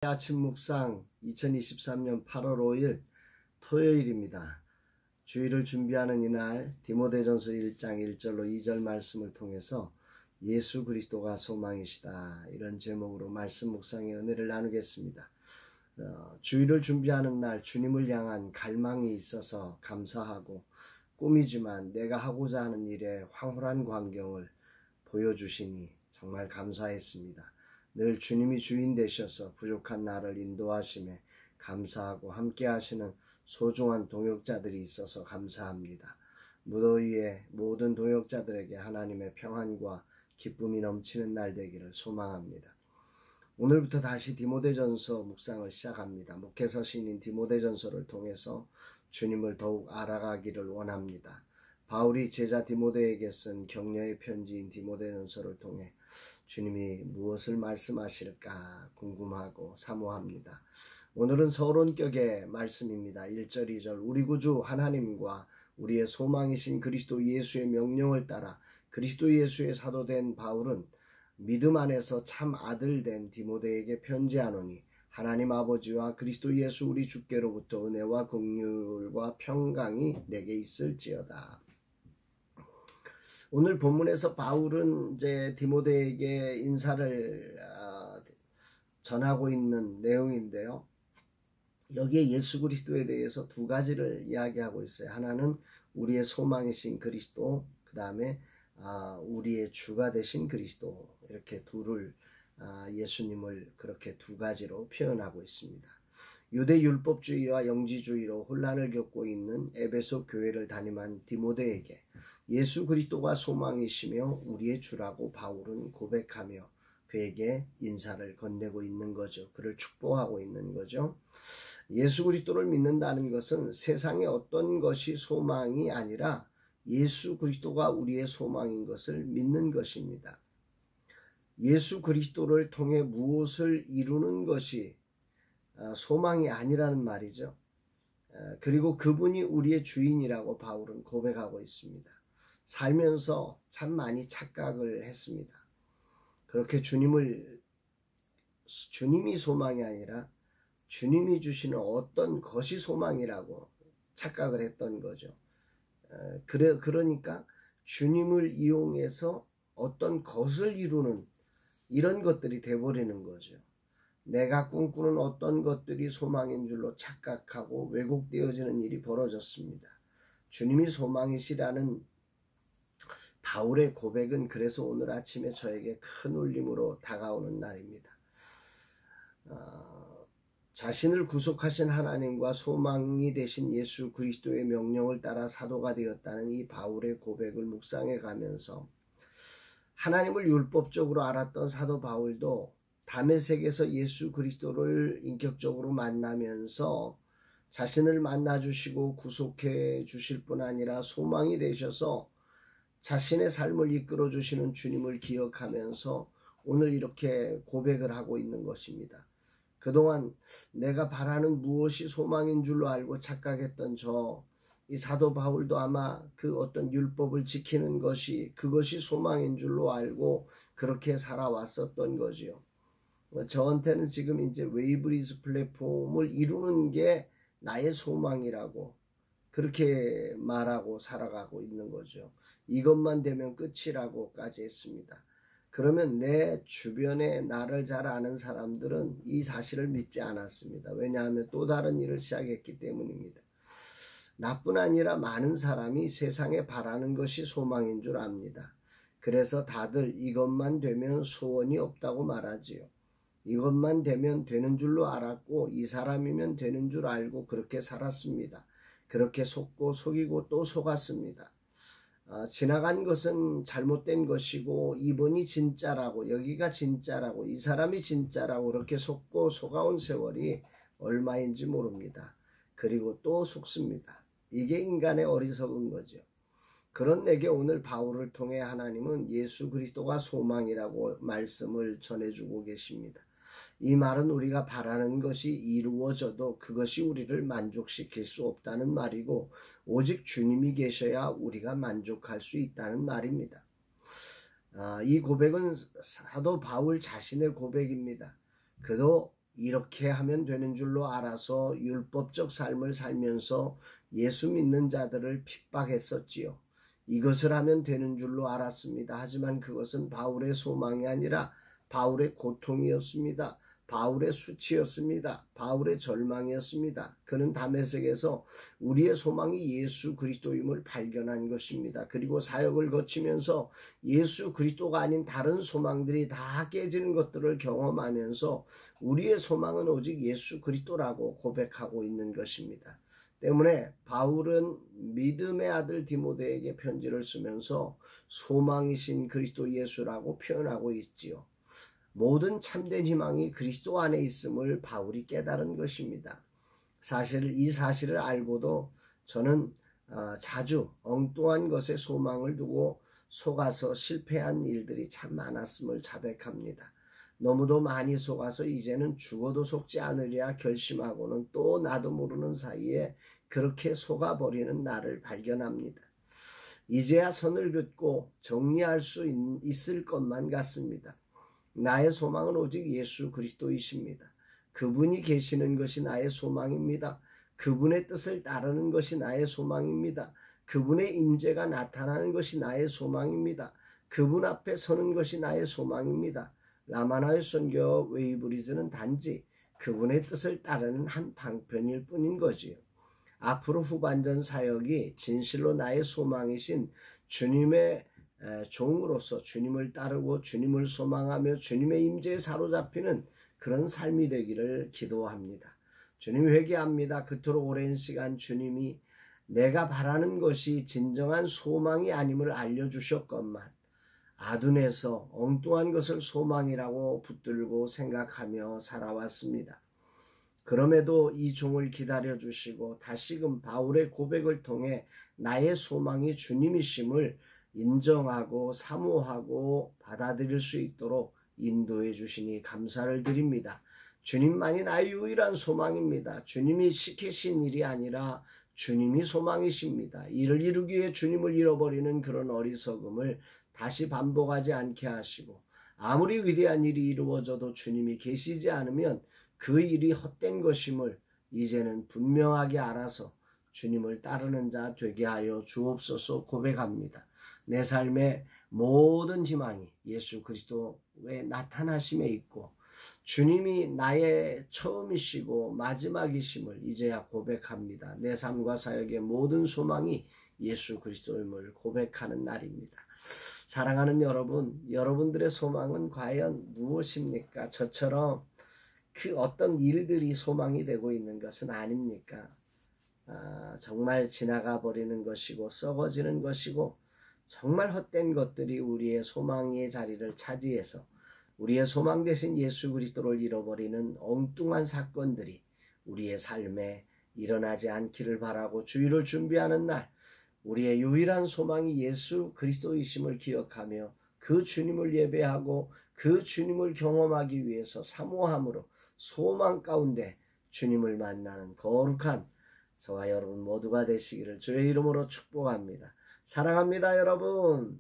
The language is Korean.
아침 묵상 2023년 8월 5일 토요일입니다. 주일을 준비하는 이날 디모데전서 1장 1절로 2절 말씀을 통해서 예수 그리스도가 소망이시다, 이런 제목으로 말씀 묵상의 은혜를 나누겠습니다. 주일을 준비하는 날 주님을 향한 갈망이 있어서 감사하고, 꿈이지만 내가 하고자 하는 일에 황홀한 광경을 보여주시니 정말 감사했습니다. 늘 주님이 주인 되셔서 부족한 나를 인도하심에 감사하고, 함께 하시는 소중한 동역자들이 있어서 감사합니다. 무더위에 모든 동역자들에게 하나님의 평안과 기쁨이 넘치는 날 되기를 소망합니다. 오늘부터 다시 디모데전서 묵상을 시작합니다. 목회서 시인 디모데전서를 통해서 주님을 더욱 알아가기를 원합니다. 바울이 제자 디모데에게 쓴 격려의 편지인 디모데전서를 통해 주님이 무엇을 말씀하실까 궁금하고 사모합니다. 오늘은 서론격의 말씀입니다. 1절 2절 우리 구주 하나님과 우리의 소망이신 그리스도 예수의 명령을 따라 그리스도 예수의 사도된 바울은 믿음 안에서 참 아들 된 디모데에게 편지하노니, 하나님 아버지와 그리스도 예수 우리 주께로부터 은혜와 긍휼과 평강이 내게 있을지어다. 오늘 본문에서 바울은 이제 디모데에게 인사를 전하고 있는 내용인데요. 여기에 예수 그리스도에 대해서 두 가지를 이야기하고 있어요. 하나는 우리의 소망이신 그리스도, 그 다음에 우리의 주가 되신 그리스도, 이렇게 둘을 예수님을 그렇게 두 가지로 표현하고 있습니다. 유대 율법주의와 영지주의로 혼란을 겪고 있는 에베소 교회를 담임한 디모데에게 예수 그리스도가 소망이시며 우리의 주라고 바울은 고백하며 그에게 인사를 건네고 있는 거죠. 그를 축복하고 있는 거죠. 예수 그리스도를 믿는다는 것은 세상의 어떤 것이 소망이 아니라 예수 그리스도가 우리의 소망인 것을 믿는 것입니다. 예수 그리스도를 통해 무엇을 이루는 것이 소망이 아니라는 말이죠. 그리고 그분이 우리의 주인이라고 바울은 고백하고 있습니다. 살면서 참 많이 착각을 했습니다. 그렇게 주님이 소망이 아니라 주님이 주시는 어떤 것이 소망이라고 착각을 했던 거죠. 그러니까 주님을 이용해서 어떤 것을 이루는 이런 것들이 돼버리는 거죠. 내가 꿈꾸는 어떤 것들이 소망인 줄로 착각하고 왜곡되어지는 일이 벌어졌습니다. 주님이 소망이시라는 바울의 고백은 그래서 오늘 아침에 저에게 큰 울림으로 다가오는 날입니다. 자신을 구속하신 하나님과 소망이 되신 예수 그리스도의 명령을 따라 사도가 되었다는 이 바울의 고백을 묵상해 가면서, 하나님을 율법적으로 알았던 사도 바울도 다메섹에서 예수 그리스도를 인격적으로 만나면서 자신을 만나주시고 구속해 주실 뿐 아니라 소망이 되셔서 자신의 삶을 이끌어 주시는 주님을 기억하면서 오늘 이렇게 고백을 하고 있는 것입니다. 그동안 내가 바라는 무엇이 소망인 줄로 알고 착각했던 이 사도 바울도 아마 그 어떤 율법을 지키는 것이 그것이 소망인 줄로 알고 그렇게 살아왔었던 거지요. 저한테는 지금 이제 웨이브리즈 플랫폼을 이루는 게 나의 소망이라고 그렇게 말하고 살아가고 있는 거죠. 이것만 되면 끝이라고까지 했습니다. 그러면 내 주변에 나를 잘 아는 사람들은 이 사실을 믿지 않았습니다. 왜냐하면 또 다른 일을 시작했기 때문입니다. 나뿐 아니라 많은 사람이 세상에 바라는 것이 소망인 줄 압니다. 그래서 다들 이것만 되면 소원이 없다고 말하지요. 이것만 되면 되는 줄로 알았고 이 사람이면 되는 줄 알고 그렇게 살았습니다. 그렇게 속고 속이고 또 속았습니다. 지나간 것은 잘못된 것이고 이번이 진짜라고, 여기가 진짜라고, 이 사람이 진짜라고 그렇게 속고 속아온 세월이 얼마인지 모릅니다. 그리고 또 속습니다. 이게 인간의 어리석은 거죠. 그런 내게 오늘 바울을 통해 하나님은 예수 그리스도가 소망이라고 말씀을 전해주고 계십니다. 이 말은 우리가 바라는 것이 이루어져도 그것이 우리를 만족시킬 수 없다는 말이고, 오직 주님이 계셔야 우리가 만족할 수 있다는 말입니다. 이 고백은 사도 바울 자신의 고백입니다. 그도 이렇게 하면 되는 줄로 알아서 율법적 삶을 살면서 예수 믿는 자들을 핍박했었지요. 이것을 하면 되는 줄로 알았습니다. 하지만 그것은 바울의 소망이 아니라 바울의 고통이었습니다. 바울의 수치였습니다. 바울의 절망이었습니다. 그는 다메섹에서 우리의 소망이 예수 그리스도임을 발견한 것입니다. 그리고 사역을 거치면서 예수 그리스도가 아닌 다른 소망들이 다 깨지는 것들을 경험하면서 우리의 소망은 오직 예수 그리스도라고 고백하고 있는 것입니다. 때문에 바울은 믿음의 아들 디모데에게 편지를 쓰면서 소망이신 그리스도 예수라고 표현하고 있지요. 모든 참된 희망이 그리스도 안에 있음을 바울이 깨달은 것입니다. 이 사실을 알고도 저는 자주 엉뚱한 것에 소망을 두고 속아서 실패한 일들이 참 많았음을 자백합니다. 너무도 많이 속아서 이제는 죽어도 속지 않으리라 결심하고는 또 나도 모르는 사이에 그렇게 속아버리는 나를 발견합니다. 이제야 선을 긋고 정리할 수 있을 것만 같습니다. 나의 소망은 오직 예수 그리스도이십니다. 그분이 계시는 것이 나의 소망입니다. 그분의 뜻을 따르는 것이 나의 소망입니다. 그분의 임재가 나타나는 것이 나의 소망입니다. 그분 앞에 서는 것이 나의 소망입니다. 라마나의 선교 웨이브리즈는 단지 그분의 뜻을 따르는 한 방편일 뿐인 거지요. 앞으로 후반전 사역이 진실로 나의 소망이신 주님의 종으로서 주님을 따르고 주님을 소망하며 주님의 임재에 사로잡히는 그런 삶이 되기를 기도합니다. 주님 회개합니다. 그토록 오랜 시간 주님이 내가 바라는 것이 진정한 소망이 아님을 알려주셨건만 아둔해서 엉뚱한 것을 소망이라고 붙들고 생각하며 살아왔습니다. 그럼에도 이 종을 기다려주시고 다시금 바울의 고백을 통해 나의 소망이 주님이심을 인정하고 사모하고 받아들일 수 있도록 인도해 주시니 감사를 드립니다. 주님만이 나의 유일한 소망입니다. 주님이 시키신 일이 아니라 주님이 소망이십니다. 이를 이루기 위해 주님을 잃어버리는 그런 어리석음을 다시 반복하지 않게 하시고 아무리 위대한 일이 이루어져도 주님이 계시지 않으면 그 일이 헛된 것임을 이제는 분명하게 알아서 주님을 따르는 자 되게 하여 주옵소서 고백합니다. 내 삶의 모든 희망이 예수 그리스도의 나타나심에 있고 주님이 나의 처음이시고 마지막이심을 이제야 고백합니다. 내 삶과 사역의 모든 소망이 예수 그리스도임을 고백하는 날입니다. 사랑하는 여러분, 여러분들의 소망은 과연 무엇입니까? 저처럼 그 어떤 일들이 소망이 되고 있는 것은 아닙니까? 정말 지나가 버리는 것이고 썩어지는 것이고 정말 헛된 것들이 우리의 소망의 자리를 차지해서 우리의 소망 대신 예수 그리스도를 잃어버리는 엉뚱한 사건들이 우리의 삶에 일어나지 않기를 바라고 주일을 준비하는 날 우리의 유일한 소망이 예수 그리스도이심을 기억하며 그 주님을 예배하고 그 주님을 경험하기 위해서 사모함으로 소망 가운데 주님을 만나는 거룩한 저와 여러분 모두가 되시기를 주의 이름으로 축복합니다. 사랑합니다, 여러분.